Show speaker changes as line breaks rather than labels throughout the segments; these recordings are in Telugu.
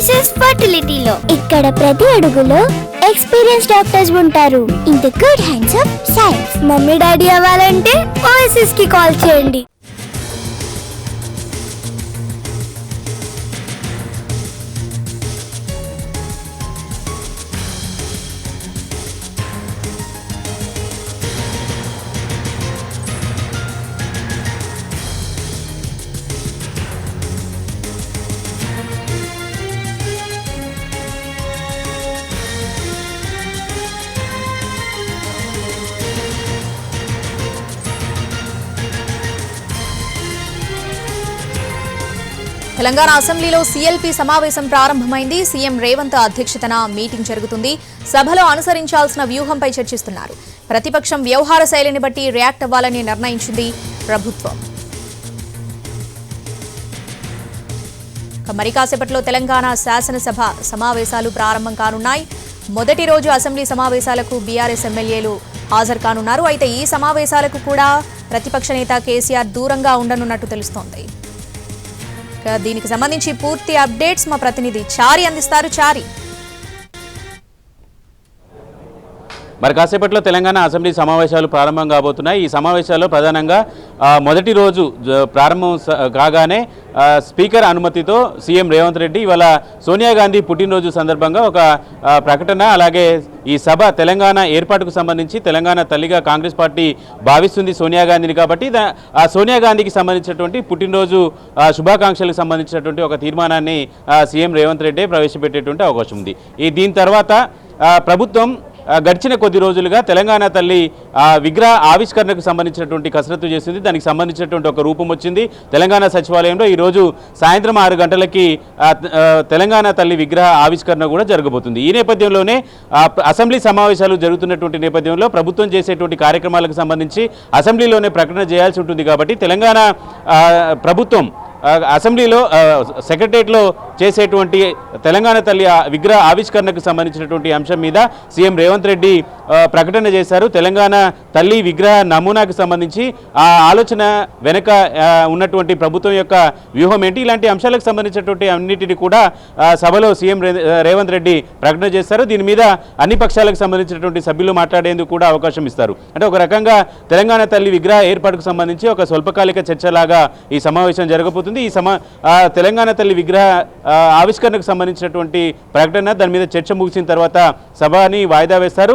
ఓఎస్ఎస్ ఫర్టిలిటీలో ఇక్కడ ప్రతి అడుగులో ఎక్స్పీరియన్స్ డాక్టర్స్ ఉంటారు. In the good hands of science. Mummy daddy అవ్వాలంటే ఓఎస్ఎస్ కి కాల్ చేయండి.
తెలంగాణ అసెంబ్లీలో సీఎల్పీ సమావేశం ప్రారంభమైంది. సీఎం రేవంత్ అధ్యక్షతన మీటింగ్ జరుగుతుంది. సభలో అనుసరించాల్సిన వ్యూహంపై చర్చిస్తున్నారు. ప్రతిపక్షం వ్యవహార శైలిని బట్టి రియాక్ట్ అవ్వాలని నిర్ణయించింది ప్రభుత్వం. మరి కాసేపట్లో తెలంగాణ శాసనసభ సమావేశాలు ప్రారంభం కానున్నాయి. మొదటి రోజు అసెంబ్లీ సమావేశాలకు బీఆర్ఎస్ ఎమ్మెల్యేలు హాజరు కానున్నారు. అయితే ఈ సమావేశాలకు కూడా ప్రతిపక్ష నేత కేసీఆర్ దూరంగా ఉండనున్నట్టు తెలుస్తోంది. దీనికి సంబంధించి పూర్తి అప్డేట్స్ మా ప్రతినిధి చారి అందిస్తారు. చారి,
మరి కాసేపట్లో తెలంగాణ అసెంబ్లీ సమావేశాలు ప్రారంభం కాబోతున్నాయి. ఈ సమావేశాల్లో ప్రధానంగా మొదటి రోజు ప్రారంభం కాగానే స్పీకర్ అనుమతితో సీఎం రేవంత్ రెడ్డి ఇవాళ సోనియా గాంధీ పుట్టినరోజు సందర్భంగా ఒక ప్రకటన, అలాగే ఈ సభ తెలంగాణ ఏర్పాటుకు సంబంధించి తెలంగాణ తల్లిగా కాంగ్రెస్ పార్టీ భావిస్తుంది సోనియా గాంధీని. కాబట్టి ఆ సోనియా గాంధీకి సంబంధించినటువంటి పుట్టినరోజు శుభాకాంక్షలకు సంబంధించినటువంటి ఒక తీర్మానాన్ని సీఎం రేవంత్ రెడ్డి ప్రవేశపెట్టేటువంటి అవకాశం ఉంది. దీని తర్వాత ప్రభుత్వం గడిచిన కొద్ది రోజులుగా తెలంగాణ తల్లి విగ్రహ ఆవిష్కరణకు సంబంధించినటువంటి కసరత్తు చేసింది. దానికి సంబంధించినటువంటి ఒక రూపం వచ్చింది. తెలంగాణ సచివాలయంలో ఈరోజు సాయంత్రం 6 గంటలకి తెలంగాణ తల్లి విగ్రహ ఆవిష్కరణ కూడా జరగబోతుంది. ఈ నేపథ్యంలోనే అసెంబ్లీ సమావేశాలు జరుగుతున్నటువంటి నేపథ్యంలో ప్రభుత్వం చేసేటువంటి కార్యక్రమాలకు సంబంధించి అసెంబ్లీలోనే ప్రకటన చేయాల్సి ఉంటుంది. కాబట్టి తెలంగాణ ప్రభుత్వం అసెంబ్లీలో సెక్రటరియట్లో చేసేటువంటి తెలంగాణ తల్లి విగ్రహ ఆవిష్కరణకు సంబంధించినటువంటి అంశం మీద సీఎం రేవంత్ రెడ్డి ప్రకటన చేశారు. తెలంగాణ తల్లి విగ్రహ నమూనాకు సంబంధించి ఆ ఆలోచన వెనక ఉన్నటువంటి ప్రభుత్వం యొక్క వ్యూహం ఏంటి, ఇలాంటి అంశాలకు సంబంధించినటువంటి అన్నిటిని కూడా సభలో సీఎం రేవంత్ రెడ్డి ప్రకటన చేశారు. దీని మీద అన్ని పక్షాలకు సంబంధించినటువంటి సభ్యులు మాట్లాడేందుకు కూడా అవకాశం ఇస్తారు. అంటే ఒక రకంగా తెలంగాణ తల్లి విగ్రహ ఏర్పాటుకు సంబంధించి ఒక స్వల్పకాలిక చర్చలాగా ఈ సమావేశం జరగబోతుంది. ఈ తెలంగాణ తల్లి విగ్రహ ఆవిష్కరణకు సంబంధించినటువంటి ప్రకటన, దాని మీద చర్చ ముగిసిన తర్వాత సభని వాయిదా వేస్తారు.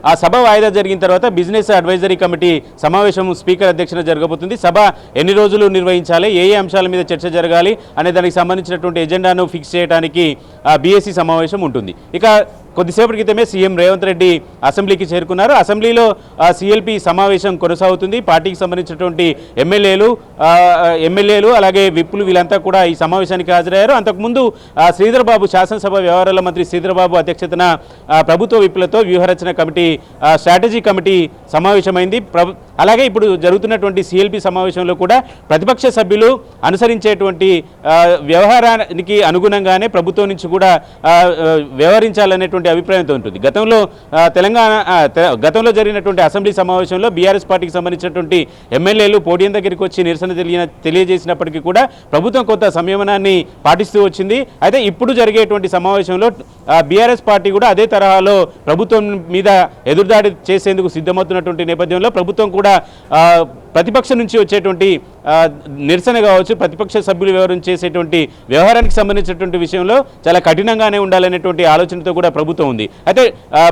ఆ సభ వాయిదా జరిగిన తర్వాత బిజినెస్ అడ్వైజరీ కమిటీ సమావేశం స్పీకర్ అధ్యక్షతన జరగబోతుంది. సభ ఎన్ని రోజులు నిర్వహించాలి, ఏ అంశాల మీద చర్చ జరగాలి అనే దానికి సంబంధించినటువంటి ఎజెండాను ఫిక్స్ చేయడానికి బీఎస్సీ సమావేశం ఉంటుంది. ఇక కొద్దిసేపటి క్రితమే సీఎం రేవంత్ రెడ్డి అసెంబ్లీకి చేరుకున్నారు. అసెంబ్లీలో సీఎల్పీ సమావేశం కొనసాగుతుంది. పార్టీకి సంబంధించినటువంటి ఎమ్మెల్యేలు అలాగే విప్పులు వీళ్ళంతా కూడా ఈ సమావేశానికి హాజరయ్యారు. అంతకుముందు శ్రీధర్ బాబు, శాసనసభ వ్యవహారాల మంత్రి శ్రీధర్ బాబు అధ్యక్షతన ప్రభుత్వ విప్పులతో వ్యూహరచన కమిటీ, స్ట్రాటజీ కమిటీ సమావేశమైంది. అలాగే ఇప్పుడు జరుగుతున్నటువంటి సీఎల్పీ సమావేశంలో కూడా ప్రతిపక్ష సభ్యులు అనుసరించేటువంటి వ్యవహారానికి అనుగుణంగానే ప్రభుత్వం నుంచి కూడా వ్యవహరించాలనేటువంటి అభిప్రాయంతో ఉంటుంది. గతంలో జరిగినటువంటి అసెంబ్లీ సమావేశంలో బీఆర్ఎస్ పార్టీకి సంబంధించినటువంటి ఎమ్మెల్యేలు పోడియం దగ్గరికి వచ్చి నిరసన తెలియజేసినప్పటికీ కూడా ప్రభుత్వం కొంత సంయమనాన్ని పాటిస్తూ వచ్చింది. అయితే ఇప్పుడు జరిగేటువంటి సమావేశంలో బీఆర్ఎస్ పార్టీ కూడా అదే తరహాలో ప్రభుత్వం మీద ఎదురుదాడి చేసేందుకు సిద్ధమవుతున్నటువంటి నేపథ్యంలో ప్రభుత్వం కూడా ప్రతిపక్షం నుంచి వచ్చేటువంటి నిరసన కావచ్చు, ప్రతిపక్ష సభ్యులు చేసేటువంటి వ్యవహారానికి సంబంధించినటువంటి విషయంలో చాలా కఠినంగానే ఉండాలనేటువంటి ఆలోచనతో కూడా ప్రభుత్వం ఉంది. అయితే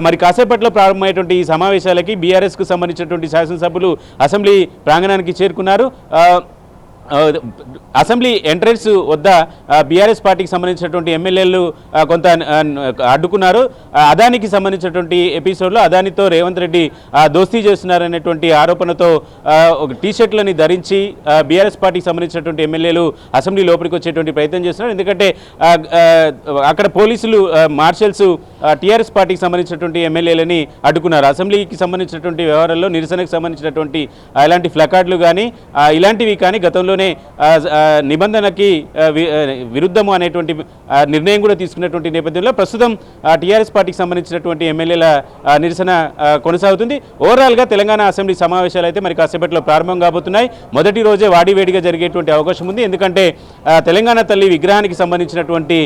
మరి కాసేపట్లో ప్రారంభమయ్యేటువంటి ఈ సమావేశాలకి బీఆర్ఎస్కు సంబంధించినటువంటి శాసనసభ్యులు అసెంబ్లీ ప్రాంగణానికి చేరుకున్నారు. అసెంబ్లీ ఎంట్రన్స్ వద్ద బీఆర్ఎస్ పార్టీకి సంబంధించినటువంటి ఎమ్మెల్యేలు కొంత అడ్డుకున్నారు. అదానికి సంబంధించినటువంటి ఎపిసోడ్లో అదానితో రేవంత్ రెడ్డి దోస్తీ చేస్తున్నారనేటువంటి ఆరోపణతో ఒక టీషర్ట్లని ధరించి బీఆర్ఎస్ పార్టీకి సంబంధించినటువంటి ఎమ్మెల్యేలు అసెంబ్లీ లోపలికి వచ్చేటువంటి ప్రయత్నం చేస్తున్నారు. ఎందుకంటే అక్కడ పోలీసులు మార్షల్స్ టీఆర్ఎస్ పార్టీకి సంబంధించినటువంటి ఎమ్మెల్యేలని అడ్డుకున్నారు. అసెంబ్లీకి సంబంధించినటువంటి వ్యవహారాల్లో నిరసనకు సంబంధించినటువంటి ఇలాంటి ప్లకార్డులు కానీ ఇలాంటివి కానీ గతంలో పరిస్థితుల్లోనే నిబంధనకి విరుద్ధము అనేటువంటి నిర్ణయం కూడా తీసుకున్నటువంటి నేపథ్యంలో ప్రస్తుతం టీఆర్ఎస్ పార్టీకి సంబంధించినటువంటి ఎమ్మెల్యేల నిరసన కొనసాగుతుంది. ఓవరాల్గా తెలంగాణ అసెంబ్లీ సమావేశాలు అయితే మరి కాసేపట్లో ప్రారంభం కాబోతున్నాయి. మొదటి రోజే వాడివేడిగా జరిగేటువంటి అవకాశం ఉంది. ఎందుకంటే తెలంగాణ తల్లి విగ్రహానికి సంబంధించినటువంటి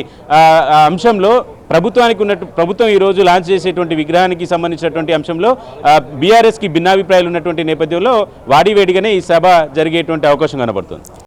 అంశంలో ప్రభుత్వం ఈరోజు లాంచ్ చేసేటువంటి విగ్రహానికి సంబంధించినటువంటి అంశంలో బీఆర్ఎస్కి భిన్నాభిప్రాయాలు ఉన్నటువంటి నేపథ్యంలో వాడివేడిగానే ఈ సభ జరిగేటువంటి అవకాశం కనబడుతుంది.